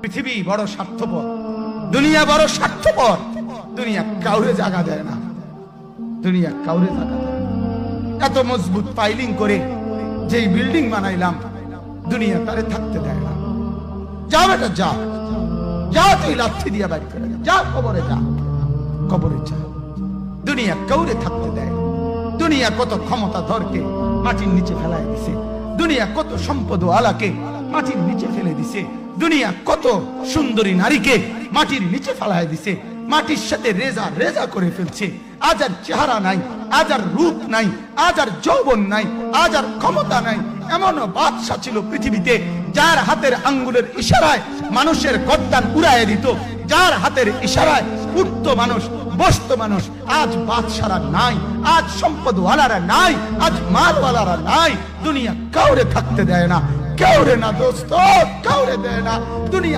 পৃথিবী বড় স্বার্থপর, দুনিয়া বড় স্বার্থপর। দুনিয়া কাউরে জায়গা দেয় না, দুনিয়া কাউরে জায়গা দেয় না। এত মজবুত পাইলিং করে যেই বিল্ডিং বানাইলাম, দুনিয়া তারে থাকতে দেয় না। যা বেটা যা, যা তুই লাথি দিয়া বাইর করে যা, কবরে যা, কবরে যা। দুনিয়া কাউরে থাকতে দেয়। দুনিয়া কত ক্ষমতা ধরকে মাটির নিচে ফেলায় দিছে, দুনিয়া কত সম্পদ আলাকে মাটির নিচে ফেলে দিছে, দুনিয়া কত সুন্দরী নারীকে মাটির নিচে ফেলায় দিছে, মাটির সাথে রেজা রেজা করে ফেলছে। আজ আর চেহারা নাই, আজ আর রূপ নাই, আজ আর যৌবন নাই, আজ আর ক্ষমতা নাই। এমনও বাদশা ছিল পৃথিবীতে যার হাতের আঙ্গুলের ইশারায় মানুষের গর্দান উড়াইয়া দিত, যার হাতের ইশারায় উঠত মানুষ, বসত মানুষ। আজ বাদশারা নাই, আজ সম্পদওয়ালারা নাই, আজ মালওয়ালারা নাই। দুনিয়া কাউরে থাকতে দেয় না, কাউরে না দোস্ত, কাউরে দেয় না দুনিয়া।